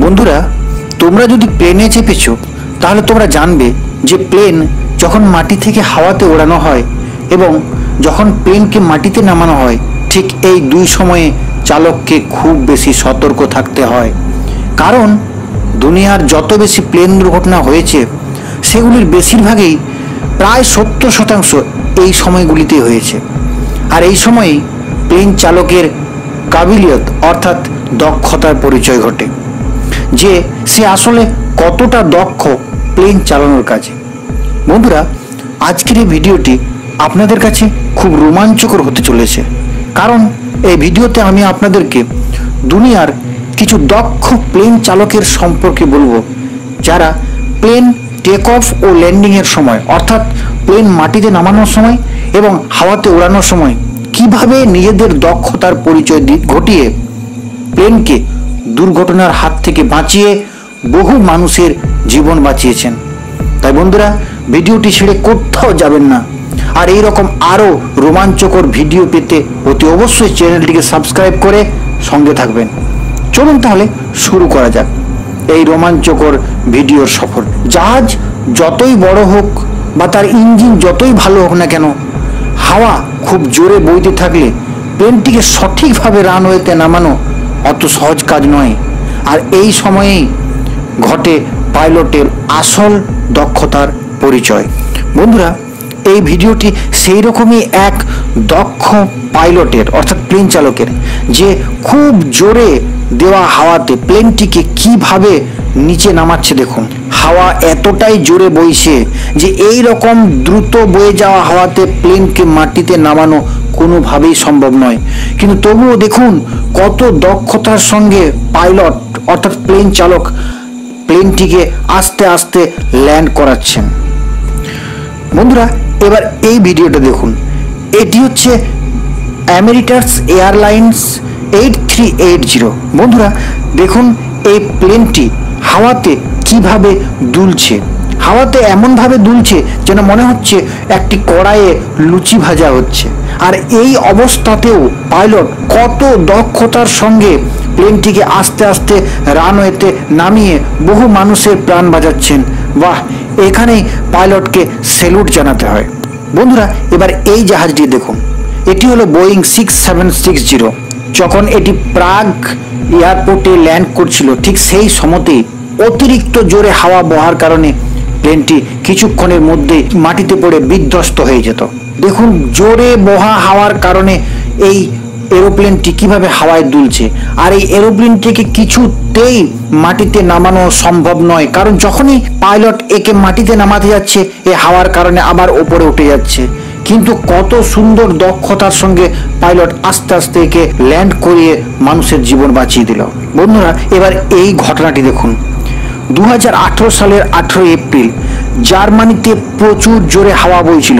বন্ধুরা, তোমরা যদি প্লেনে চেপেছো তাহলে তোমরা জানবে যে প্লেন যখন মাটি থেকে হাওয়াতে ওড়ানো হয় এবং যখন প্লেনকে মাটিতে নামানো হয়, ঠিক এই দুই সময়ে চালককে খুব বেশি সতর্ক থাকতে হয়। কারণ দুনিয়ার যত বেশি প্লেন দুর্ঘটনা হয়েছে সেগুলির বেশিরভাগই প্রায় 70% এই সময়গুলিতে হয়েছে। আর এই সময়েই প্লেন চালকের কাবিলিয়ত অর্থাৎ দক্ষতার পরিচয় ঘটে, যে সে আসলে কতটা দক্ষ প্লেন চালানোর কাজে। বন্ধুরা, আজকের এই ভিডিওটি আপনাদের কাছে খুব রোমাঞ্চকর হতে চলেছে, কারণ এই ভিডিওতে আমি আপনাদেরকে দুনিয়ার কিছু দক্ষ প্লেন চালকের সম্পর্কে বলবো, যারা প্লেন টেক অফ ও ল্যান্ডিংয়ের সময় অর্থাৎ প্লেন মাটিতে নামানোর সময় এবং হাওয়াতে ওড়ানোর সময় কিভাবে নিজেদের দক্ষতার পরিচয় ঘটিয়ে প্লেনকে দুর্ঘটনার হাত থেকে বাঁচিয়ে বহু মানুষের জীবন বাঁচিয়েছেন। তাই বন্ধুরা, ভিডিওটি ছেড়ে কোথাও যাবেন না। আর এইরকম আরও রোমাঞ্চকর ভিডিও পেতে অতি অবশ্যই চ্যানেলটিকে সাবস্ক্রাইব করে সঙ্গে থাকবেন। চলুন তাহলে শুরু করা যাক এই রোমাঞ্চকর ভিডিওর সফর। জাহাজ যতই বড় হোক বা তার ইঞ্জিন যতই ভালো হোক না কেন, হাওয়া খুব জোরে বইতে থাকলে প্লেনটিকে সঠিকভাবে রানওয়েতে নামানো অত সহজ কাজ নয়। আর এই সময়েই ঘটে পাইলটের আসল দক্ষতার পরিচয়। বন্ধুরা, এই ভিডিওটি সেই রকমই এক দক্ষ পাইলটের অর্থাৎ প্লেন চালকের, যে খুব জোরে দেওয়া হাওয়াতে প্লেনটিকে কিভাবে নিচে নামাচ্ছে। দেখুন, হাওয়া এতটাই জোরে বইছে যে এই রকম দ্রুত বয়ে যাওয়া হাওয়াতে প্লেনকে মাটিতে নামানো কোনোভাবেই সম্ভব নয়। কিন্তু তবুও দেখুন কত দক্ষতার সঙ্গে পাইলট অর্থাৎ প্লেন চালক প্লেনটিকে আস্তে আস্তে ল্যান্ড করাচ্ছেন। বন্ধুরা, এবার এই ভিডিওটা দেখুন। এটি হচ্ছে আমেরিটাস এয়ারলাইন্স 8380। বন্ধুরা দেখুন, এই প্লেনটি হাওয়াতে কিভাবে দুলছে। হাওয়াতে এমনভাবে দুলছে যেন মনে হচ্ছে একটি কড়াইয়ে লুচি ভাজা হচ্ছে। আর এই অবস্থাতেও পাইলট কত দক্ষতার সঙ্গে প্লেনটিকে আস্তে আস্তে রানওয়েতে নামিয়ে বহু মানুষের প্রাণ বাঁচাচ্ছেন। বাহ, এখানেই পাইলটকে স্যালুট জানাতে হয়। বন্ধুরা, এবার এই জাহাজটি দেখুন। এটি হলো বোয়িং 6760। যখন এটি প্রাগ এয়ারপোর্টে ল্যান্ড করছিল, ঠিক সেই সময়তেই অতিরিক্ত জোরে হাওয়া বহার কারণে প্লেনটি কিছুক্ষণের মধ্যেই মাটিতে পড়ে বিধ্বস্ত হয়ে যেত। দেখুন, জোরে বহা হাওয়ার কারণে এই এরোপ্লেনটি কিভাবে হাওয়ায় দুলছে। আর এই এরোপ্লেনটিকে কিছুতেই মাটিতে নামানো সম্ভব নয়, কারণ যখনই পাইলট একে মাটিতে নামাতে যাচ্ছে, এই হাওয়ার কারণে আবার ওপরে উঠে যাচ্ছে। কিন্তু কত সুন্দর দক্ষতার সঙ্গে পাইলট আস্তে আস্তে একে ল্যান্ড করিয়ে মানুষের জীবন বাঁচিয়ে দিল। বন্ধুরা, এবার এই ঘটনাটি দেখুন। 2018 সালের 18 এপ্রিল জার্মানিতে প্রচুর জোরে হাওয়া বইছিল।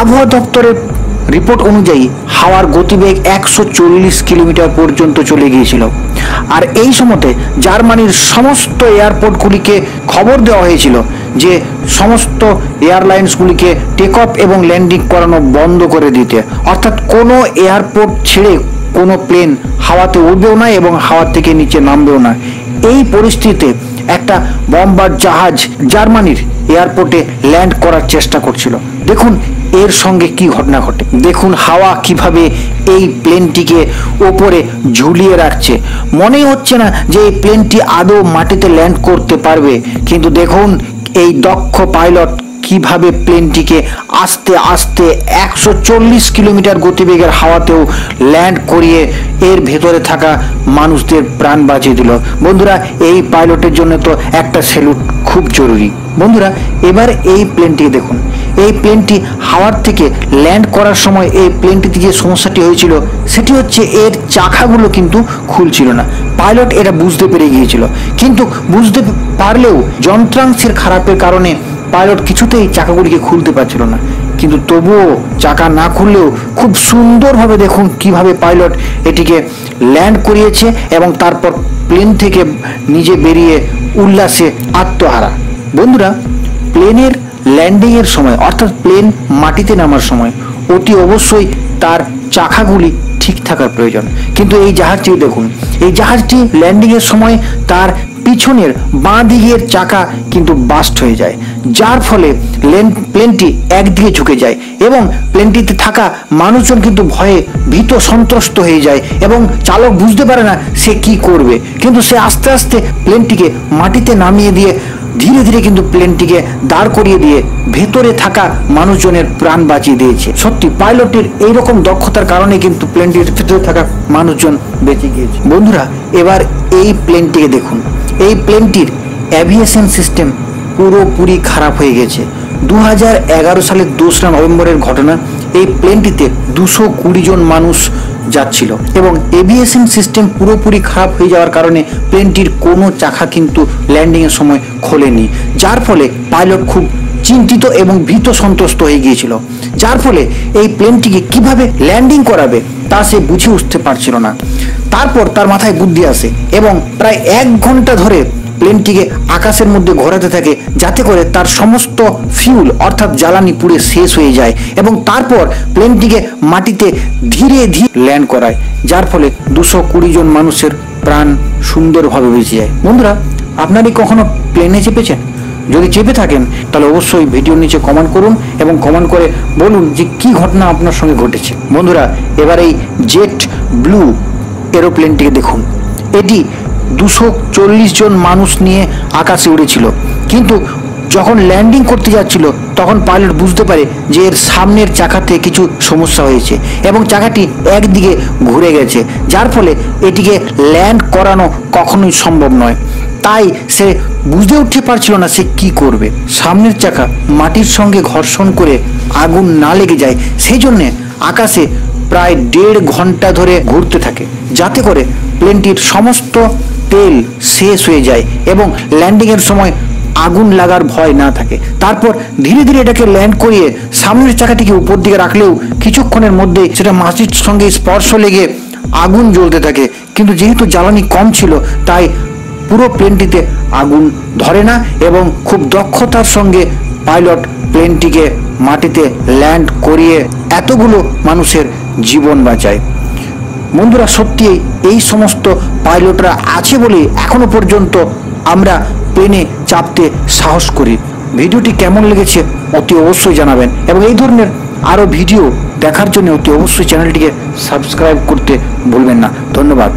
আবহাওয়া দপ্তরের রিপোর্ট অনুযায়ী হাওয়ার গতিবেগ 140 কিলোমিটার পর্যন্ত চলে গিয়েছিল। আর এই সময়তে জার্মানির সমস্ত এয়ারপোর্টগুলিকে খবর দেওয়া হয়েছিল যে সমস্ত এয়ারলাইন্সগুলিকে টেক অফ এবং ল্যান্ডিং করানো বন্ধ করে দিতে, অর্থাৎ কোনো এয়ারপোর্ট ছেড়ে কোনো প্লেন হাওয়াতে উঠবেও না এবং হাওয়া থেকে নিচে নামবেও না। এই পরিস্থিতিতে একটা বম্বার জাহাজ জার্মানির এয়ারপোর্টে ল্যান্ড করার চেষ্টা করছিল। দেখুন এর সঙ্গে কি ঘটনা ঘটে। দেখুন হাওয়া কিভাবে এই প্লেনটিকে ওপরে ঝুলিয়ে রাখছে। মনেই হচ্ছে না যে এই প্লেনটি আদৌ মাটিতে ল্যান্ড করতে পারবে। কিন্তু দেখুন এই দক্ষ পাইলট কিভাবে প্লেনটিকে আস্তে আস্তে 140 কিলোমিটার গতিবেগের হাওয়াতেও ল্যান্ড করিয়ে এর ভেতরে থাকা মানুষদের প্রাণ বাঁচিয়ে দিল। বন্ধুরা, এই পাইলটের জন্য তো একটা স্যালুট খুব জরুরি। বন্ধুরা, এবার এই প্লেনটিকে দেখুন। এই প্লেনটি হাওয়ার থেকে ল্যান্ড করার সময় এই প্লেনটিতে যে সমস্যাটি হয়েছিল সেটি হচ্ছে এর চাকাগুলো কিন্তু খুলছিল না। পাইলট এটা বুঝতে পেরে গিয়েছিল, কিন্তু বুঝতে পারলেও যন্ত্রাংশের খারাপের কারণে পাইলট কিছুতেই চাকাগুলিকে খুলতে পারছিল না। কিন্তু তবুও চাকা না খুললেও খুব সুন্দরভাবে দেখুন কিভাবে পাইলট এটিকে ল্যান্ড করিয়েছে এবং তারপর প্লেন থেকে নিজে বেরিয়ে উল্লাসে আত্মহারা। বন্ধুরা, প্লেনের ল্যান্ডিংয়ের সময় অর্থাৎ প্লেন মাটিতে নামার সময় অতি অবশ্যই তার চাকাগুলি ঠিক থাকার প্রয়োজন। কিন্তু এই জাহাজটি দেখুন, এই জাহাজটি ল্যান্ডিং এর সময় তার পিছনের বাঁ দিকের চাকা কিন্তু বাস্ট হয়ে যায়, যার ফলে প্লেনটি একদিকে ঝুঁকে যায় এবং প্লেনটিতে থাকা মানুষজন কিন্তু ভয়ে ভীত সন্ত্রস্ত হয়ে যায় এবং চালক বুঝতে পারে না সে কি করবে, কিন্তু সে আস্তে আস্তে প্লেনটিকে মাটিতে নামিয়ে দিয়ে ধীরে ধীরে কিন্তু প্লেনটিকে দাঁড় করিয়ে দিয়ে ভেতরে থাকা মানুষজনের প্রাণ বাঁচিয়ে দিয়েছে। সত্যি পাইলটের এইরকম দক্ষতার কারণে কিন্তু প্লেনটির ভেতরে থাকা মানুষজন বেঁচে গিয়েছে। বন্ধুরা, এবার এই প্লেনটিকে দেখুন। এই প্লেনটির অ্যাভিয়েশন সিস্টেম পুরোপুরি খারাপ হয়ে গেছে। 2011 সালের 2রা নভেম্বরের ঘটনা। এই প্লেনটিতে 220 জন মানুষ যাচ্ছিল এবং এভিয়েশন সিস্টেম পুরোপুরি খারাপ হয়ে যাওয়ার কারণে প্লেনটির কোনো চাকা কিন্তু ল্যান্ডিং এর সময় খোলেনি, যার ফলে পাইলট খুব চিন্তিত এবং ভীত সন্ত্রস্ত হয়ে গিয়েছিল, যার ফলে এই প্লেনটিকে কিভাবে ল্যান্ডিং করাবে তা সে বুঝে উঠতে পারছিল না। তারপর তার মাথায় বুদ্ধি আসে এবং প্রায় 1 ঘন্টা ধরে প্লেনটিকে আকাশের মধ্যে ঘোরাতে থাকে, যাতে করে তার সমস্ত ফিউল অর্থাৎ জ্বালানি পুড়ে শেষ হয়ে যায় এবং তারপর প্লেনটিকে মাটিতে ধীরে ধীরে ল্যান্ড করায়, যার ফলে 220 জন মানুষের প্রাণ সুন্দরভাবে বেঁচে যায়। বন্ধুরা, আপনারা কখনো প্লেনে চেপেছেন? যদি চেপে থাকেন তাহলে অবশ্যই ভিডিওর নিচে কমেন্ট করুন এবং কমেন্ট করে বলুন যে কি ঘটনা আপনার সঙ্গে ঘটেছে। বন্ধুরা, এবার এই জেট ব্লু এরোপ্লেনটিকে দেখুন। এটি 240 জন মানুষ নিয়ে আকাশে উড়েছিল, কিন্তু যখন ল্যান্ডিং করতে যাচ্ছিল তখন পাইলট বুঝতে পারে যে এর সামনের চাকাতে কিছু সমস্যা হয়েছে এবং চাকাটি একদিকে ঘুরে গেছে, যার ফলে এটিকে ল্যান্ড করানো কখনোই সম্ভব নয়। তাই সে বুঝতে উঠতে পারছিল না সে কি করবে। সামনের চাকা মাটির সঙ্গে ঘর্ষণ করে আগুন না লেগে যায় সেই জন্যে আকাশে প্রায় 1.5 ঘন্টা ধরে ঘুরতে থাকে, যাতে করে প্লেনটির সমস্ত তেল শেষ হয়ে যায় এবং ল্যান্ডিং এর সময় আগুন লাগার ভয় না থাকে। তারপর ধীরে ধীরে এটাকে ল্যান্ড করিয়ে সামনের চাকাটিকে উপর দিকে রাখলেও কিছুক্ষণের মধ্যে সেটা মাটির সঙ্গে স্পর্শ লেগে আগুন জ্বলতে থাকে, কিন্তু যেহেতু জ্বালানি কম ছিল তাই পুরো প্লেনটিতে আগুন ধরে না এবং খুব দক্ষতার সঙ্গে পাইলট প্লেনটিকে মাটিতে ল্যান্ড করিয়ে এতগুলো মানুষের জীবন বাঁচায়। বন্ধুরা, সত্যি এই সমস্ত পাইলটরা আছে বলে এখনো পর্যন্ত আমরা প্লেনে চাপতে সাহস করি। ভিডিওটি কেমন লেগেছে অতি অবশ্যই জানাবেন এবং এই ধরনের আরও ভিডিও দেখার জন্য অতি অবশ্যই চ্যানেলটিকে সাবস্ক্রাইব করতে ভুলবেন না। ধন্যবাদ।